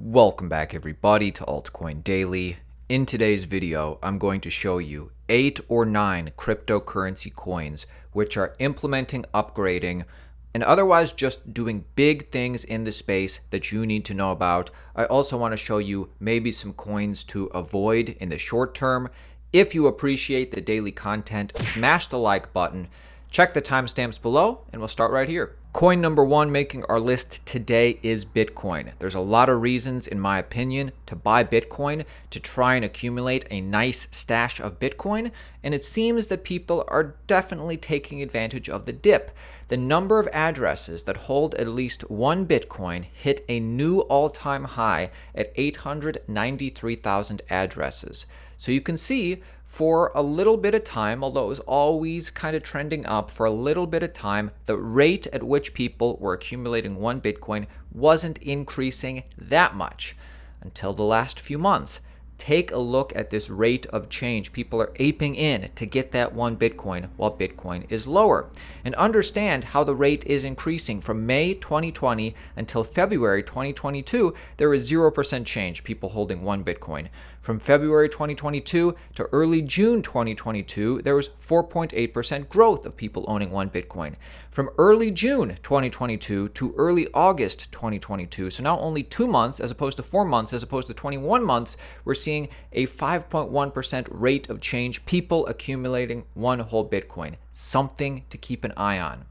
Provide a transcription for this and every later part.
Welcome back everybody to Altcoin Daily. In today's video, I'm going to show you 8 or 9 cryptocurrency coins which are implementing upgrading and otherwise just doing big things in the space that you need to know about. I also want to show you maybe some coins to avoid in the short term. If you appreciate the daily content, smash the like button. Check the timestamps below and we'll start right here. Coin number 1 making our list today is Bitcoin. There's a lot of reasons, in my opinion, to buy Bitcoin, to try and accumulate a nice stash of Bitcoin, and it seems that people are definitely taking advantage of the dip. The number of addresses that hold at least one Bitcoin hit a new all-time high at 893,000 addresses. So you can see for a little bit of time, although it was always kind of trending up, for a little bit of time, the rate at which people were accumulating one Bitcoin wasn't increasing that much until the last few months. Take a look at this rate of change. People are aping in to get that one Bitcoin while Bitcoin is lower. And understand how the rate is increasing. From May 2020 until February 2022, there was 0% change, people holding one Bitcoin. From February 2022 to early June 2022, there was 4.8% growth of people owning one Bitcoin. From early June 2022 to early August 2022, so now only 2 months as opposed to 4 months, as opposed to 21 months, we're seeing a 5.1% rate of change, people accumulating one whole Bitcoin. Something to keep an eye on.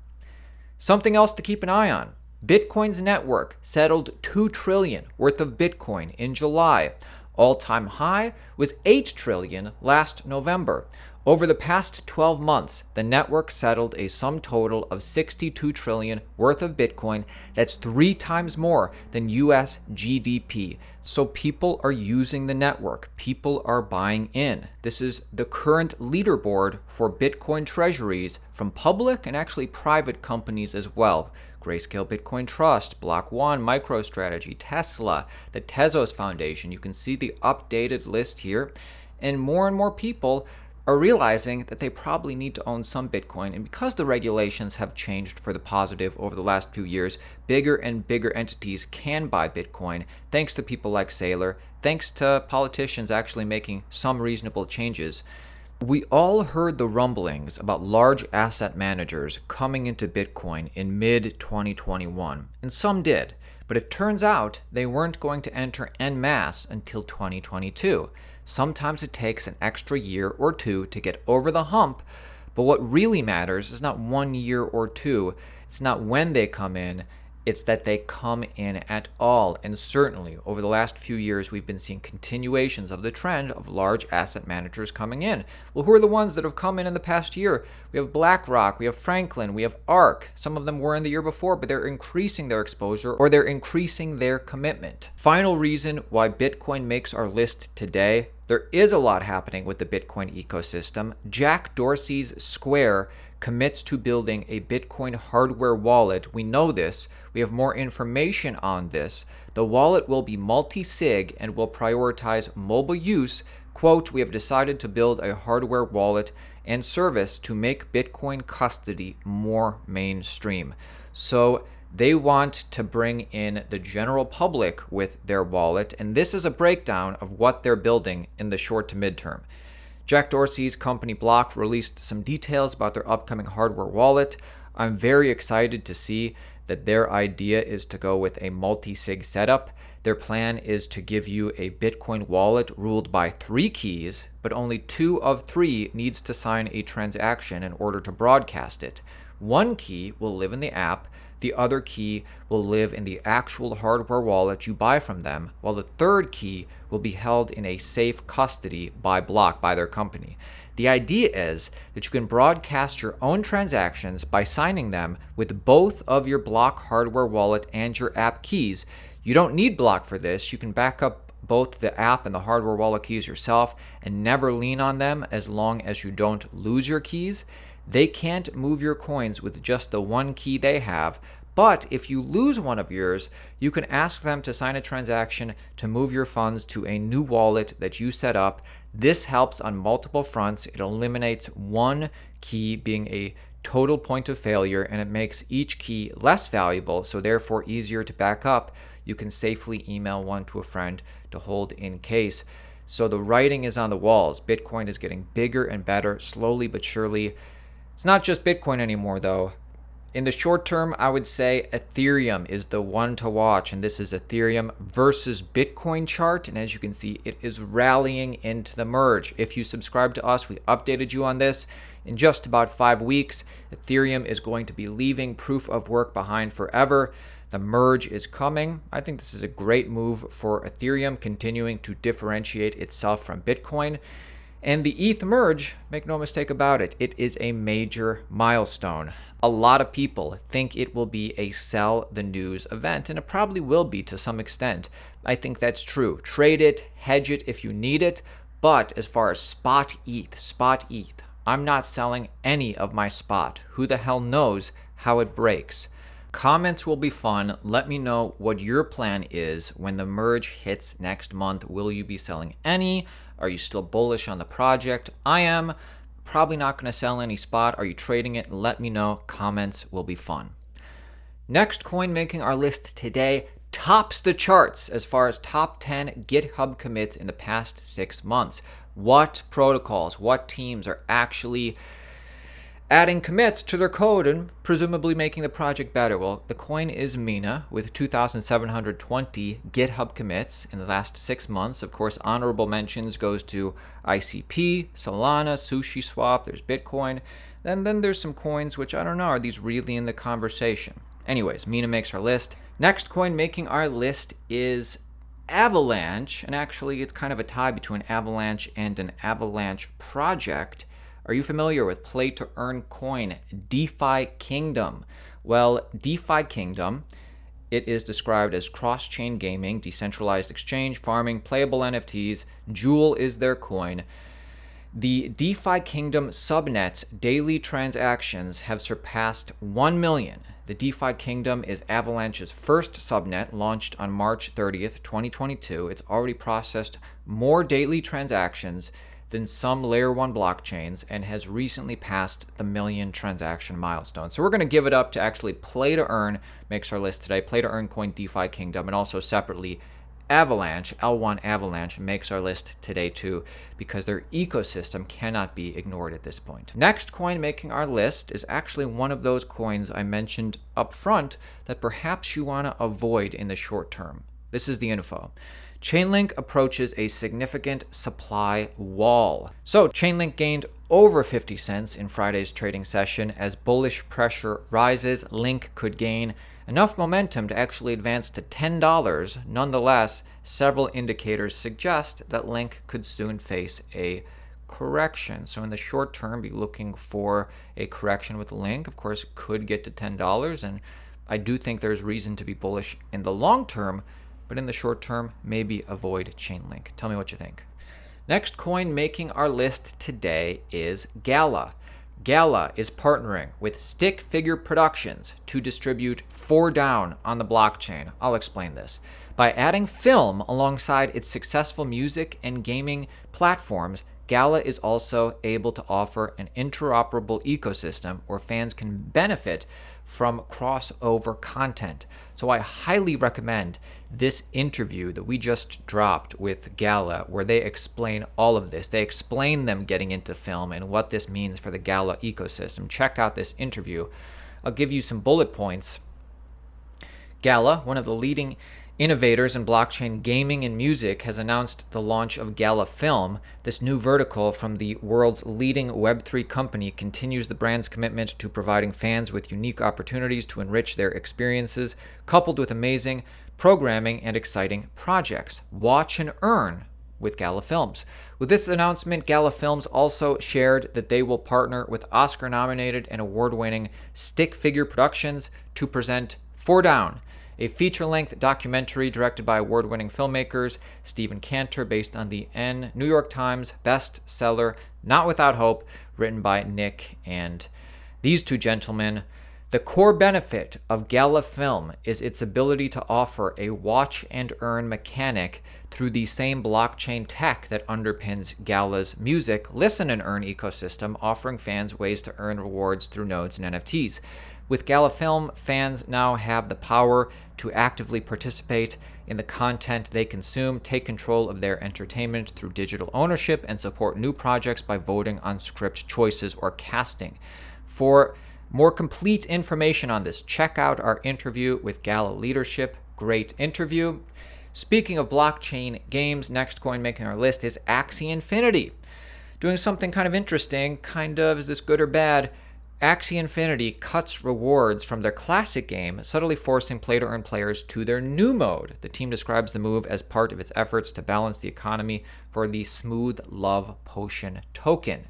Something else to keep an eye on. Bitcoin's network settled $2 trillion worth of Bitcoin in July. All-time high was $8 trillion last November. Over the past 12 months, the network settled a sum total of $62 trillion worth of Bitcoin. That's 3 times more than US GDP. So people are using the network. People are buying in. This is the current leaderboard for Bitcoin treasuries from public and actually private companies as well. Grayscale Bitcoin Trust, Block One, MicroStrategy, Tesla, the Tezos Foundation. You can see the updated list here. And more people are realizing that they probably need to own some Bitcoin. And because the regulations have changed for the positive over the last few years, bigger and bigger entities can buy Bitcoin, thanks to people like Saylor, thanks to politicians actually making some reasonable changes. We all heard the rumblings about large asset managers coming into Bitcoin in mid-2021, and some did, but it turns out they weren't going to enter en masse until 2022. Sometimes it takes an extra year or two to get over the hump, but what really matters is not 1 year or two. It's not when they come in, it's that they come in at all. And certainly over the last few years, we've been seeing continuations of the trend of large asset managers coming in. Well, who are the ones that have come in the past year? We have BlackRock, we have Franklin, we have ARK. Some of them were in the year before, but they're increasing their exposure or they're increasing their commitment. Final reason why Bitcoin makes our list today. There is a lot happening with the Bitcoin ecosystem. Jack Dorsey's Square commits to building a Bitcoin hardware wallet. We know this. We have more information on this. The wallet will be multi-sig and will prioritize mobile use. Quote, "We have decided to build a hardware wallet and service to make Bitcoin custody more mainstream." So they want to bring in the general public with their wallet, and this is a breakdown of what they're building in the short to midterm. Jack Dorsey's company Block released some details about their upcoming hardware wallet. I'm very excited to see that their idea is to go with a multi-sig setup. Their plan is to give you a Bitcoin wallet ruled by 3 keys, but only 2 of 3 needs to sign a transaction in order to broadcast it. 1 key will live in the app. The other key will live in the actual hardware wallet you buy from them, while the 3rd key will be held in a safe custody by Block, by their company. The idea is that you can broadcast your own transactions by signing them with both of your Block hardware wallet and your app keys. You don't need Block for this. You can back up both the app and the hardware wallet keys yourself and never lean on them as long as you don't lose your keys. They can't move your coins with just the 1 key they have, but if you lose one of yours, you can ask them to sign a transaction to move your funds to a new wallet that you set up. This helps on multiple fronts. It eliminates 1 key being a total point of failure, and it makes each key less valuable, so therefore easier to back up. you can safely email one to a friend to hold in case. So the writing is on the walls. Bitcoin is getting bigger and better, slowly but surely. It's not just Bitcoin anymore, though. In the short term, I would say Ethereum is the one to watch, and this is Ethereum versus Bitcoin chart. And as you can see, it is rallying into the merge. If you subscribe to us, we updated you on this. In just about 5 weeks, Ethereum is going to be leaving proof of work behind forever. The merge is coming. I think this is a great move for Ethereum, continuing to differentiate itself from Bitcoin. And the ETH merge, make no mistake about it, it is a major milestone. A lot of people think it will be a sell the news event, and it probably will be to some extent. I think that's true. Trade it, hedge it if you need it. But as far as spot ETH, I'm not selling any of my spot. Who the hell knows how it breaks? Comments will be fun. Let me know what your plan is when the merge hits next month. Will you be selling any? Are you still bullish on the project? I am. Probably not going to sell any spot. Are you trading it? Let me know. Comments will be fun. Next coin making our list today tops the charts as far as top 10 GitHub commits in the past 6 months. What protocols, what teams are actually adding commits to their code and presumably making the project better? Well, the coin is Mina with 2,720 GitHub commits in the last 6 months. Of course, honorable mentions goes to ICP, Solana, SushiSwap, there's Bitcoin. Then there's some coins which I don't know, are these really in the conversation? Anyways, Mina makes our list. Next coin making our list is Avalanche, and actually it's kind of a tie between Avalanche and an Avalanche project. Are you familiar with play-to-earn coin, DeFi Kingdom? Well, DeFi Kingdom, it is described as cross-chain gaming, decentralized exchange, farming, playable NFTs. Jewel is their coin. The DeFi Kingdom subnet's daily transactions have surpassed 1 million. The DeFi Kingdom is Avalanche's first subnet, launched on March 30th, 2022. It's already processed more daily transactions than some layer 1 blockchains and has recently passed the 1 million transaction milestone. So we're going to give it up to actually play to earn, makes our list today, play to earn coin DeFi Kingdom, and also separately Avalanche, L1 Avalanche makes our list today too, because their ecosystem cannot be ignored at this point. Next coin making our list is actually one of those coins I mentioned up front that perhaps you want to avoid in the short term. This is the info. Chainlink approaches a significant supply wall. So Chainlink gained over 50 cents in Friday's trading session. As bullish pressure rises, Link could gain enough momentum to actually advance to $10. Nonetheless, several indicators suggest that Link could soon face a correction. So in the short term, be looking for a correction with Link. Of course, it could get to $10, and I do think there's reason to be bullish in the long term, but in the short term, maybe avoid Chainlink. Tell me what you think. Next coin making our list today is Gala. Gala is partnering with Stick Figure Productions to distribute 4down on the blockchain. I'll explain this. By adding film alongside its successful music and gaming platforms, Gala is also able to offer an interoperable ecosystem where fans can benefit from crossover content. So I highly recommend this interview that we just dropped with Gala, where they explain all of this. They explain them getting into film and what this means for the Gala ecosystem. Check out this interview. I'll give you some bullet points. Gala, one of the leading innovators in blockchain gaming and music, has announced the launch of Gala Film. This new vertical from the world's leading Web3 company continues the brand's commitment to providing fans with unique opportunities to enrich their experiences, coupled with amazing programming and exciting projects. Watch and earn with Gala Films. With this announcement, Gala Films also shared that they will partner with Oscar-nominated and award-winning Stick Figure Productions to present 4down, a feature-length documentary directed by award-winning filmmakers Stephen Cantor, based on the New York Times bestseller Not Without Hope, written by Nick and these two gentlemen. The core benefit of Gala Film is its ability to offer a watch and earn mechanic through the same blockchain tech that underpins Gala's music listen and earn ecosystem, offering fans ways to earn rewards through nodes and NFTs. With Gala Film, fans now have the power to actively participate in the content they consume, take control of their entertainment through digital ownership, and support new projects by voting on script choices or casting. For more complete information on this, check out our interview with Gala leadership. Great interview. Speaking of blockchain games, next coin making our list is Axie Infinity. Doing something kind of interesting, is this good or bad? Axie Infinity cuts rewards from their classic game, subtly forcing play-to-earn players to their new mode. The team describes the move as part of its efforts to balance the economy for the Smooth Love Potion token.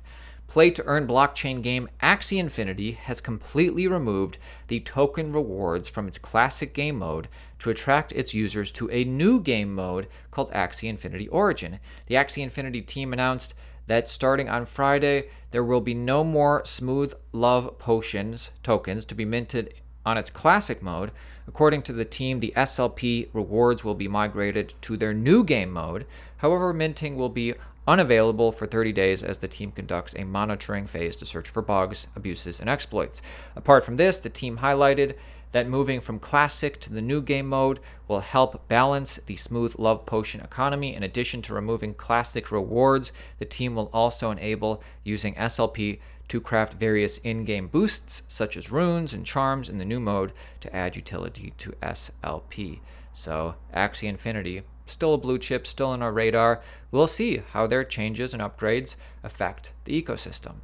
Play-to-earn blockchain game Axie Infinity has completely removed the token rewards from its classic game mode to attract its users to a new game mode called Axie Infinity Origin. The Axie Infinity team announced that starting on Friday, there will be no more Smooth Love Potions tokens to be minted on its classic mode. According to the team, the SLP rewards will be migrated to their new game mode. However, minting will be unavailable for 30 days as the team conducts a monitoring phase to search for bugs, abuses, and exploits. Apart from this, the team highlighted that moving from classic to the new game mode will help balance the Smooth Love Potion economy. In addition to removing classic rewards, the team will also enable using SLP to craft various in-game boosts such as runes and charms in the new mode to add utility to SLP. So Axie Infinity, still a blue chip, still on our radar. We'll see how their changes and upgrades affect the ecosystem.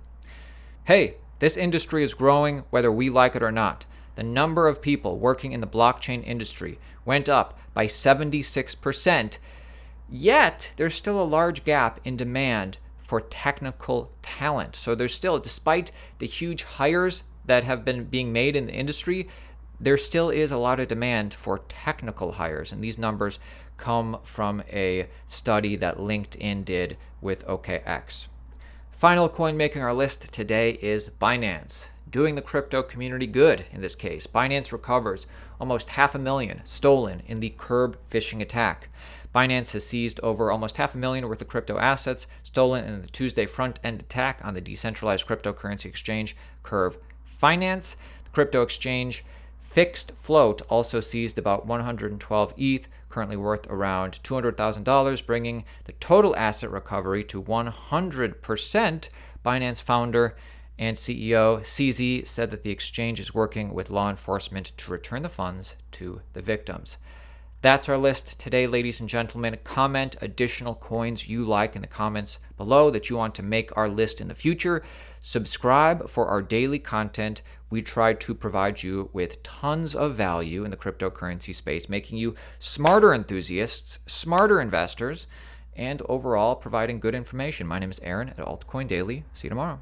Hey, this industry is growing whether we like it or not. The number of people working in the blockchain industry went up by 76%, yet there's still a large gap in demand for technical talent. So there's still, despite the huge hires that have been being made in the industry, there still is a lot of demand for technical hires. And these numbers come from a study that LinkedIn did with OKX. Final coin making our list today is Binance. Doing the crypto community good in this case. Binance recovers almost $500,000 stolen in the Curb phishing attack. Binance has seized over almost $500,000 worth of crypto assets stolen in the Tuesday front-end attack on the decentralized cryptocurrency exchange Curve Finance. The crypto exchange Fixed Float also seized about 112 ETH, currently worth around $200,000, bringing the total asset recovery to 100%. Binance founder and CEO CZ said that the exchange is working with law enforcement to return the funds to the victims. That's our list today, ladies and gentlemen. Comment additional coins you like in the comments below that you want to make our list in the future. Subscribe for our daily content. We try to provide you with tons of value in the cryptocurrency space, making you smarter enthusiasts, smarter investors, and overall providing good information. My name is Aaron at Altcoin Daily. See you tomorrow.